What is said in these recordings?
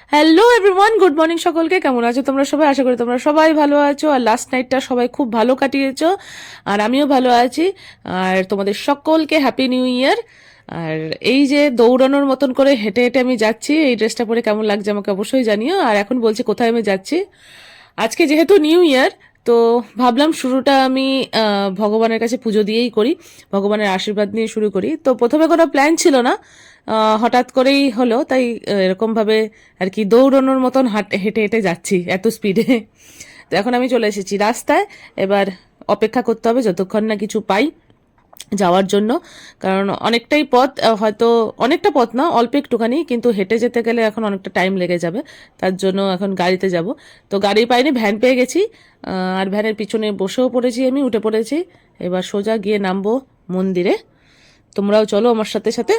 Hello everyone, good morning সকলকে। কেমন আছো তোমরা সবাই? আশা করি তোমরা সবাই ভালো আছো আর লাস্ট নাইটটা সবাই খুব ভালো কাটিয়েছো। আর আমিও ভালো আছি। আর তোমাদের সকলকে হ্যাপি নিউ ইয়ার। আর এই যে দৌড়ানোর মতন করে হেঁটে হেঁটে আমি যাচ্ছি, এই ড্রেসটা পরে কেমন লাগছে আমাকে অবশ্যই জানিও। আর এখন বলছি কোথায় আমি যাচ্ছি। আজকে যেহেতু নিউ ইয়ার, তো ভাবলাম শুরুটা আমি ভগবানের কাছে পুজো দিয়েই করি, ভগবানের আশীর্বাদ নিয়ে শুরু করি। তো প্রথমে কোনো প্ল্যান ছিল না, হঠাৎ করেই হলো, তাই এরকমভাবে আর কি দৌড়ানোর মতন হেঁটে হেঁটে যাচ্ছি এত স্পিডে। তো এখন আমি চলে এসেছি রাস্তায়। এবার অপেক্ষা করতে হবে যতক্ষণ না কিছু পাই যাওয়ার জন্য, কারণ অনেকটাই পথ, হয়তো অনেকটা পথ না, অল্প একটুখানি, কিন্তু হেঁটে যেতে গেলে এখন অনেকটা টাইম লেগে যাবে। তার জন্য এখন গাড়িতে যাব। তো গাড়ি পাইনি, ভ্যান পেয়ে গেছি। আর ভ্যানের পিছনে বসেও পড়েছি, আমি উঠে পড়েছি। এবার সোজা গিয়ে নামবো মন্দিরে। তোমরাও চলো আমার সাথে সাথে।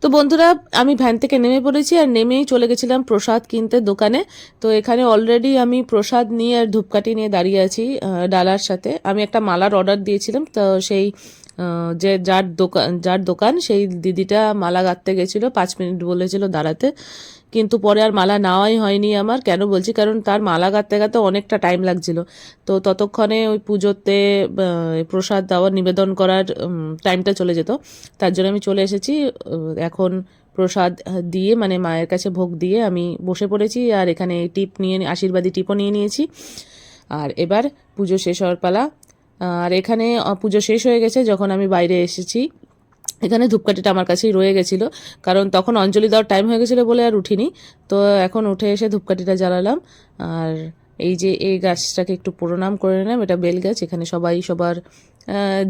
তো বন্ধুরা, আমি ভ্যান থেকে নেমে পড়েছি আর নেমেই চলে গেছিলাম প্রসাদ কিনতে দোকানে। তো এখানে অলরেডি আমি প্রসাদ নিয়ে আর ধূপকাঠি নিয়ে দাঁড়িয়ে আছি ডালার সাথে। আমি একটা মালার অর্ডার দিয়েছিলাম, তো সেই যে যার দোকান সেই দিদিটা মালা গাঁথতে গেছিলো, 5 মিনিট বলেছিল দাঁড়াতে। কিন্তু পরে আর মালা নেওয়াই হয়নি আমার। কেন বলছি, কারণ তার মালা গাঁথতে গাঁথতে অনেকটা টাইম লাগছিল। তো ততক্ষণে ওই পুজোতে প্রসাদ দেওয়ার নিবেদন করার টাইমটা চলে যেত। তার জন্য আমি চলে এসেছি। এখন প্রসাদ দিয়ে, মানে মায়ের কাছে ভোগ দিয়ে আমি বসে পড়েছি। আর এখানে টিপ নিয়ে, আশীর্বাদী টিপও নিয়ে নিয়েছি। আর এবার পুজো শেষ হওয়ার পালা। আর এখানে পুজো শেষ হয়ে গেছে যখন আমি বাইরে এসেছি। এখানে ধূপকাঠিটা আমার কাছেই রয়ে গেছিলো, কারণ তখন অঞ্জলি দেওয়ার টাইম হয়ে গেছিলো বলে আর উঠিনি। তো এখন উঠে এসে ধূপকাঠিটা জ্বালালাম। আর এই যে এই গাছটাকে একটু প্রণাম করে নিলাম, এটা বেল গাছ। এখানে সবাই সবার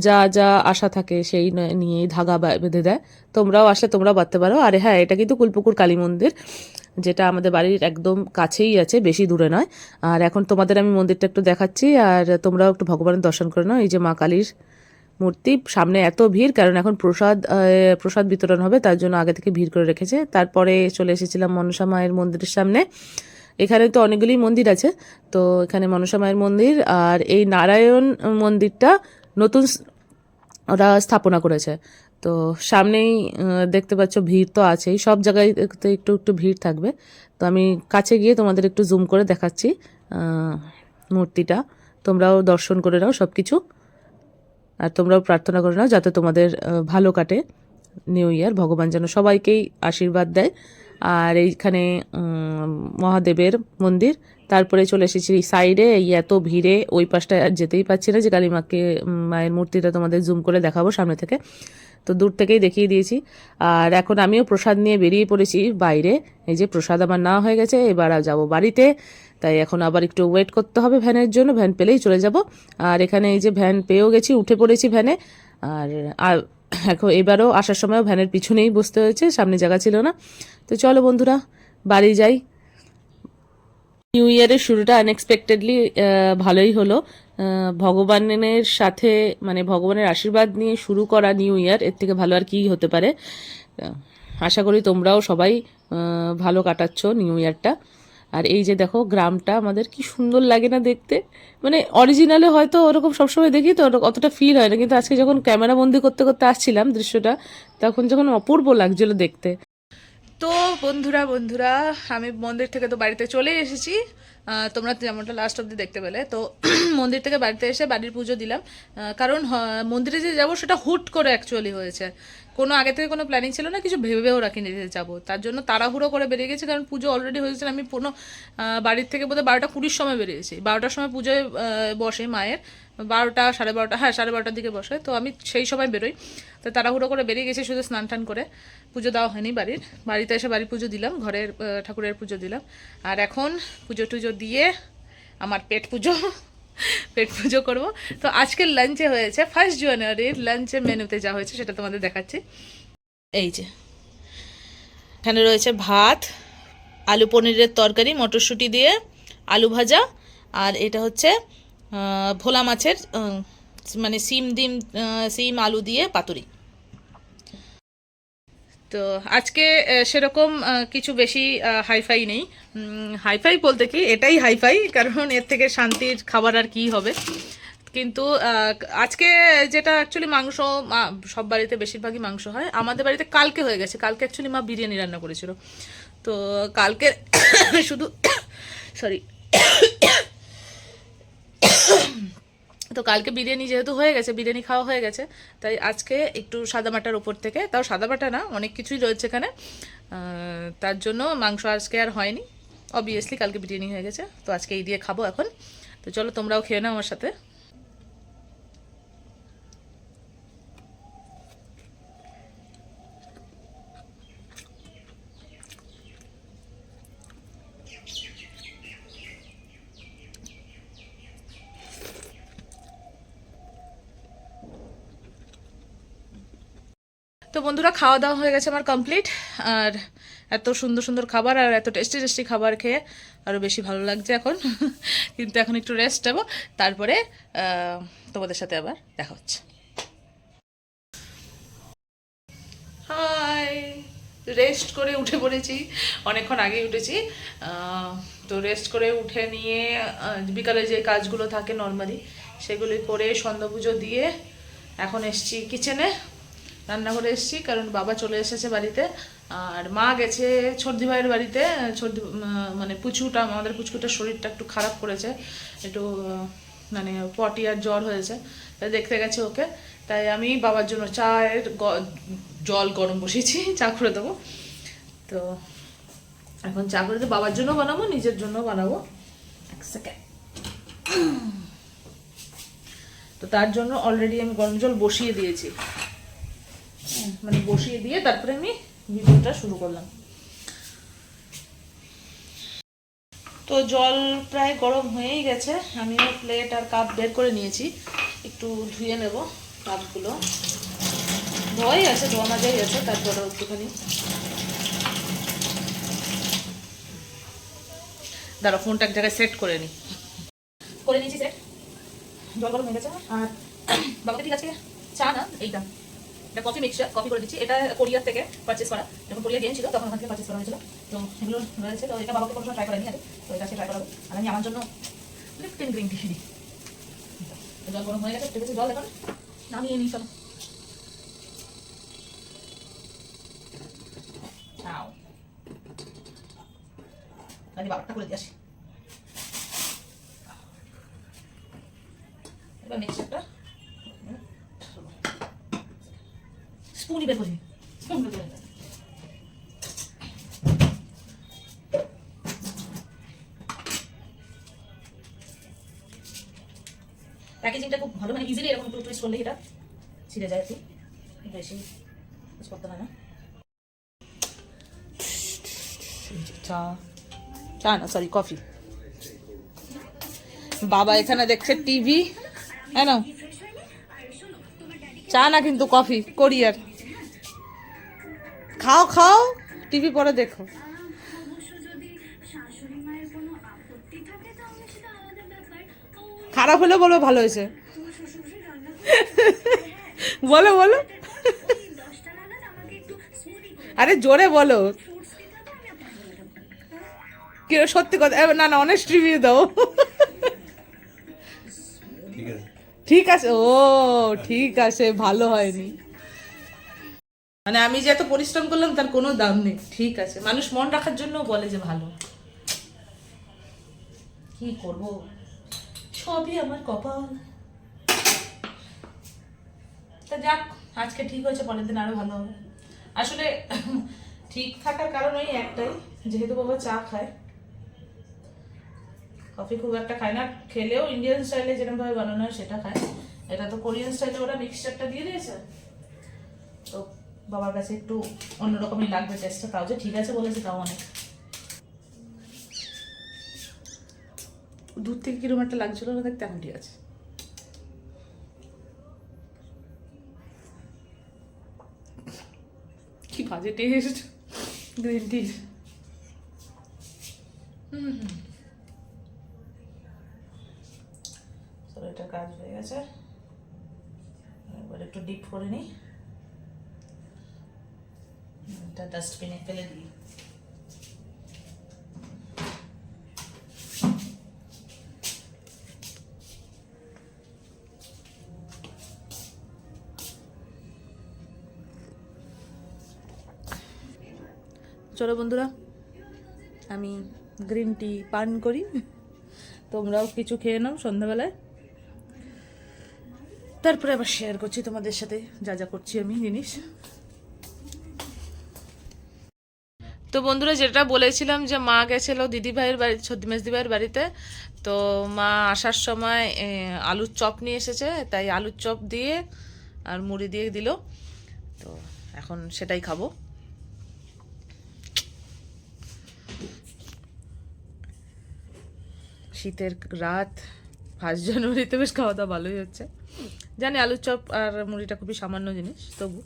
যা যা আশা থাকে সেই নিয়েই ধাগা বেঁধে দেয়। তোমরাও আসলে তোমরাও বাঁধতে পারো। আর হ্যাঁ, এটা কিন্তু কুলপুকুর কালী মন্দির, যেটা আমাদের বাড়ির একদম কাছেই আছে, বেশি দূরে নয়। আর এখন তোমাদের আমি মন্দিরটা একটু দেখাচ্ছি, আর তোমরাও একটু ভগবানের দর্শন করে নাও। এই যে মা কালীর মূর্তি, সামনে এত ভিড় কারণ এখন প্রসাদ বিতরণ হবে, তার জন্য আগে থেকে ভিড় করে রেখেছে। তারপরে চলে এসেছিলাম মনসা মায়ের মন্দিরের সামনে। এখানে তো অনেকগুলি মন্দির আছে, তো এখানে মনসা মায়ের মন্দির। আর এই নারায়ণ মন্দিরটা নতুন ওরা স্থাপনা করেছে। তো সামনেই দেখতে পাচ্ছ ভিড় তো আছেই, সব জায়গায় একটু একটু একটু ভিড় থাকবে। তো আমি কাছে গিয়ে তোমাদের একটু জুম করে দেখাচ্ছি মূর্তিটা। তোমরাও দর্শন করে নাও সব কিছু। আর তোমরাও প্রার্থনা করে নাও যাতে তোমাদের ভালো কাটে নিউ ইয়ার, ভগবান যেন সবাইকেই আশীর্বাদ দেয়। আর এইখানে মহাদেবের মন্দির। তারপরে চলে এসেছি এই সাইডে। এই এত ভিড়ে ওই পাশটা আর যেতেই পারছি না যে কালী মাকে, মায়ের মূর্তিটা তোমাদের জুম করে দেখাবো সামনে থেকে। তো দূর থেকেই দেখিয়ে দিয়েছি। আর এখন আমিও প্রসাদ নিয়ে বেরিয়ে পড়েছি বাইরে। এই যে প্রসাদ আমার নেওয়া হয়ে গেছে, এবার যাব বাড়িতে। তাই এখন আবার একটু ওয়েট করতে হবে ভ্যানের জন্য, ভ্যান পেলেই চলে যাব। আর এখানে এই যে ভ্যান পেয়েও গেছি, উঠে পড়েছি ভ্যানে। আর এখন এবারও আসার সময়ও ভ্যানের পিছনেই বসতে হয়েছে, সামনে জায়গা ছিল না। তো চলো বন্ধুরা, বাড়ি যাই। নিউ ইয়ারের শুরুটা আনএক্সপেক্টেডলি ভালোই হলো। ভগবানের সাথে, মানে ভগবানের আশীর্বাদ নিয়ে শুরু করা নিউ ইয়ার, এর থেকে ভালো আর কি হতে পারে। আশা করি তোমরাও সবাই ভালো কাটাচ্ছ নিউ ইয়ারটা। আর এই যে দেখো গ্রামটা আমাদের, কি সুন্দর লাগে না দেখতে। মানে অরিজিনালে হয়তো ওরকম সবসময় দেখি তো অতটা ফিল হয় না, কিন্তু আজকে যখন ক্যামেরা বন্দি করতে করতে আসছিলাম দৃশ্যটা, তখন যখন অপূর্ব লাগছিল দেখতে। তো বন্ধুরা বন্ধুরা আমি মন্দির থেকে তো বাড়িতে চলে এসেছি। তোমরা যেমনটা লাস্ট অব্দি দেখতে পেলে। তো মন্দির থেকে বাড়িতে এসে বাড়ির পুজো দিলাম। কারণ মন্দিরে যে যাবো সেটা হুট করে অ্যাকচুয়ালি হয়েছে, কোনো আগে থেকে কোনো প্ল্যানিং ছিল না, কিছু ভেবেও রাখিনি যে যাবো। তার জন্য তাড়াহুড়ো করে বেরিয়ে গেছি, কারণ পুজো অলরেডি হয়েছিল। আমি পুরো বাড়ির থেকে বোধহয় 12টা 20 সময় বেরিয়েছি। 12টার সময় পুজোয় বসে মায়ের, 12টা 12:30, হ্যাঁ 12:30 দিকে বসে। তো আমি সেই সময় বেরোই। তো তাড়াহুড়ো করে বেরিয়ে গেছি, শুধু স্নান টান করে। পুজো দেওয়া হয়নি বাড়িতে এসে বাড়ির পুজো দিলাম, ঘরের ঠাকুরের পুজো দিলাম। আর এখন পুজো টুজো দিয়ে আমার পেট পুজো করবো। তো আজকের লাঞ্চে হয়েছে, 1 জানুয়ারির লাঞ্চের মেনুতে যা হয়েছে সেটা তোমাদের দেখাচ্ছি। এই যে এখানে রয়েছে ভাত, আলু পনিরের তরকারি মটরশুঁটি দিয়ে, আলু ভাজা। আর এটা হচ্ছে ভোলা মাছের, মানে সিম আলু দিয়ে পাতুরি। তো আজকে সেরকম কিছু বেশি হাইফাই নেই। হাইফাই বলতে কি, এটাই হাইফাই, কারণ এর থেকে শান্তির খাবার আর কি হবে। কিন্তু আজকে যেটা অ্যাকচুয়ালি মাংস, সব বাড়িতে বেশিরভাগই মাংস হয়, আমাদের বাড়িতে কালকে হয়ে গেছে। কালকে অ্যাকচুয়ালি মা বিরিয়ানি রান্না করেছিল। তো কালকে শুধু সরি, তো কালকে বিরিয়ানি যেহেতু হয়ে গেছে, বিরিয়ানি খাওয়া হয়ে গেছে, তাই আজকে একটু সাদামাটার ওপর থেকে, তাও সাদামাটা না, অনেক কিছুই রয়েছে এখানে, তার জন্য মাংস আজকে আর হয়নি। অবভিয়াসলি কালকে বিরিয়ানি হয়ে গেছে, তো আজকে এই দিয়ে খাবো এখন। তো চলো তোমরাও খেয়ে নাও আমার সাথে। তো বন্ধুরা, খাওয়া দাওয়া হয়ে গেছে আমার কমপ্লিট। আর এত সুন্দর সুন্দর খাবার আর এত টেস্টি টেস্টি খাবার খেয়ে আরও বেশি ভালো লাগছে এখন। কিন্তু এখন একটু রেস্ট নেবো, তারপরে তোমাদের সাথে আবার দেখা হচ্ছে। হাই, রেস্ট করে উঠে পড়েছি, অনেকক্ষণ আগেই উঠেছি। তো রেস্ট করে উঠে নিয়ে বিকালে যে কাজগুলো থাকে নর্মালি সেগুলি করে সন্ধ্যা পুজো দিয়ে এখন এসছি কিচেনে, রান্নাঘরে এসছি, কারণ বাবা চলে এসেছে বাড়িতে। আর মা গেছে ছর্দি ভাইয়ের বাড়িতে। ছর্দি মানে পুচুটা, আমাদের পুচকুটার শরীরটা একটু খারাপ করেছে, একটু মানে পটি আর জ্বর হয়েছে, তাই দেখতে গেছে ওকে। তাই আমি বাবার জন্য চায়ের জল গরম বসিয়েছি, চা করে দেবো। তো এখন চা করে বাবার জন্য বানাবো, নিজের জন্য বানাবো। এক সেকেন্ড। তো তার জন্য অলরেডি আমি গরম জল বসিয়ে দিয়েছি, মানে বসিয়ে দিয়ে তারপরে আমি ভিডিওটা শুরু করলাম। তো জল প্রায় গরম হয়েই গেছে, আমিও প্লেট আর কাপ বের করে নিয়েছি, একটু ধুয়ে নেব কাপগুলো। ধোয়াই আছে, ধোয়া মাজাই আছে, তারপরে একটুখানি দাঁড়া, ফোনটা এক জায়গায় সেট করে নিয়েছি সেট। জল গরম হয়ে গেছে। আর বাবাকে ঠিক আছে, চা না, এইটা এটা কফি মিক্সচার, কফি করে দিচ্ছি। এটা কোরিয়ার থেকে পারচেস করা, যখন কোরিয়া গিয়েছিল তখন ওখান থেকে পারচেস করা হয়েছিল। তো এগুলো রয়েছে, তো এটা বাবাকে কোনো সময় ট্রাই করেনি আগে, তো এটা ট্রাই করাবো। আর আমি আমার জন্য লিপটন গ্রিন টি দিই। জল গরম হয়ে গেছে, ঠিক আছে, জল এখন নামিয়ে নিই। চলো আমি বাবারটা করে দিয়ে আসি। এবার মিক্সচারটা স্পুনই বের করি, স্পুন বের করে। প্যাকেজিংটা খুব ভালো, মানে ইজিলি এরকম একটু টুইস্ট করলে এটা ছিঁড়ে যায়, একটু বেশি ইউজ করতে হয় না। চা, চা না সরি, কফি। বাবা এখানে দেখছে টিভি, হ্যাঁ না, চা না কিন্তু কফি, কোরিয়ার। খাও খাও, টিভি পরে দেখো। খারাপ হলে বলো ভালো হয়েছে। বলো বলো, আরে জোরে বলো, কি সত্যি কথা, না না অনেস্ট রিভিউ দাও। ঠিক আছে, ও ঠিক আছে, ভালো হয়নি, মানে আমি যে এত পরিশ্রম করলাম তার কোনো দাম নেই। ঠিক আছে, মানুষ মন রাখার জন্য বলে যে ভালো, কি করব, সবই আমার কপাল। তা যাক, আজকে ঠিক হয়েছে, পরের দিন আরো ভালো হবে। আসলে ঠিক থাকার কারণ ওই একটাই, যেহেতু বাবা চা খায়, কফি খুব একটা খায় না, খেলেও ইন্ডিয়ান স্টাইলে যেরকম ভাবে বানানো হয় সেটা খায়। এটা তো কোরিয়ান স্টাইলে ওরা মিক্সচারটা দিয়ে দিয়েছে, তো বাবার কাছে একটু অন্যরকমই লাগবে টেস্টটা। তাও যে ঠিক আছে বলেছে তাও অনেক। দূর থেকে কিরকম একটা লাগছিল না দেখতে, এখন ঠিক আছে। কি বাজে টেস্ট গ্রিন টির। এটা কাজ হয়ে গেছে, এবার একটু ডিপ করে নিই। এটা ডাস্টবিনে ফেলে দিই। চলো বন্ধুরা, আমি গ্রিন টি পান করি, তোমরাও কিছু খেয়ে নাও সন্ধ্যাবেলায়, তারপরে আবার শেয়ার করছি তোমাদের সাথে যা যা করছি আমি জিনিস। তো বন্ধুরা, যেটা বলেছিলাম যে মা গেছিল দিদিভাইয়ের বাড়ি, মেজদিভাইয়ের বাড়িতে, তো মা আসার সময় আলুর চপ নিয়ে এসেছে, তাই আলুর চপ দিয়ে আর মুড়ি দিয়ে দিল, তো এখন সেটাই খাবো। শীতের রাত, 1 জানুয়ারিতে বেশ খাওয়া দাওয়া ভালোই হচ্ছে। জানি আলুর চপ আর মুড়িটা খুবই সামান্য জিনিস, তবু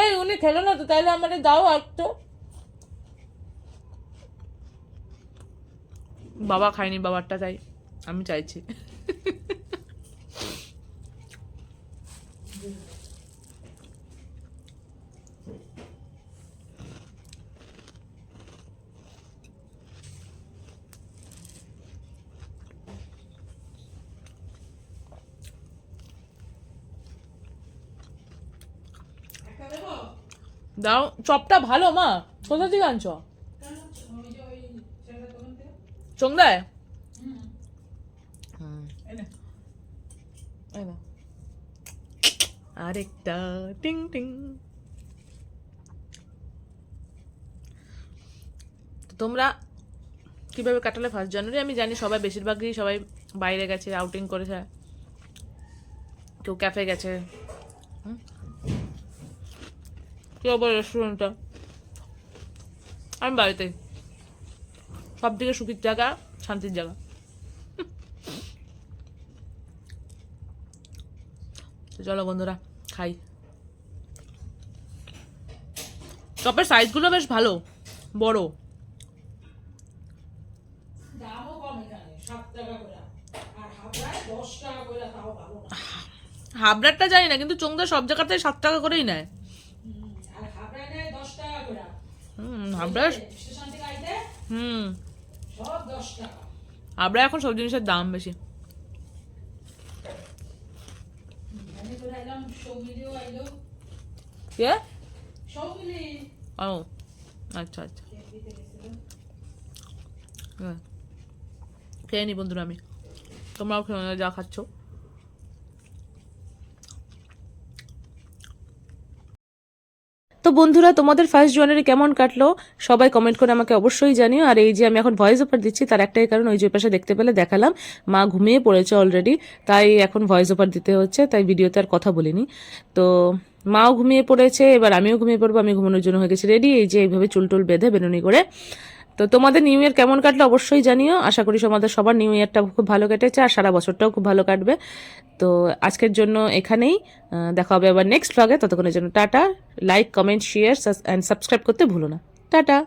এই উনি খেলো না তো, তাইলে আমাদের দাও একটু। বাবা খায়নি, বাবারটা তাই আমি চাইছি। দাও, চপটা ভালো মা, কোথা থেকে আনছো? চোংদায়? আরেকটা টিং টিং। তোমরা কিভাবে কাটালে 1 জানুয়ারি? আমি জানি সবাই, বেশিরভাগই সবাই বাইরে গেছে, আউটিং করেছে, কেউ ক্যাফে গেছে, কেউ আবার রেস্টুরেন্টে। আমি বাড়িতে, সব থেকে সুখীর জায়গা, শান্তির জায়গা। চলো বন্ধুরা, খাই। চপের সাইজগুলো বেশ ভালো, বড়। হাবড়ারটা জানি না, কিন্তু চোংদা সব জায়গাতে 7 টাকা করেই নেয়। হাবড়া, হাবড়া এখন সব জিনিসের দাম বেশি। কে? ও আচ্ছা আচ্ছা, খেয়ে নি বন্ধুরা আমি, তোমরাও খেয়ে যা খাচ্ছ। তো বন্ধুরা, তোমাদের 1 জানুয়ারি কেমন কাটলো সবাই কমেন্ট করে আমাকে অবশ্যই জানিও। আর এই যে আমি এখন ভয়েস ওভার দিচ্ছি, তার একটাই কারণ, ওই যে পাশে দেখতে পেলে দেখালাম, মা ঘুমিয়ে পড়েছে অলরেডি, তাই এখন ভয়েস ওভার দিতে হচ্ছে, তাই ভিডিওতে আর কথা বলিনি। তো মাও ঘুমিয়ে পড়েছে, এবার আমিও ঘুমিয়ে পড়বো, আমি ঘুমানোর জন্য হয়ে গেছি রেডি, এই যে এইভাবে চুলটুল বেঁধে বেনুনি করে। তো তোমাদের নিউ ইয়ার কেমন কাটলো অবশ্যই জানিও। আশা করি তোমাদের সবার নিউ ইয়ারটা খুব ভালো কেটেছে, আর সারা বছরটাও খুব ভালো কাটবে। তো আজকের জন্য এখানেই, দেখা হবে আবার নেক্সট ব্লগে। ততক্ষণের জন্য tata. Like, comment, share and subscribe করতে ভুলো না। টাটা।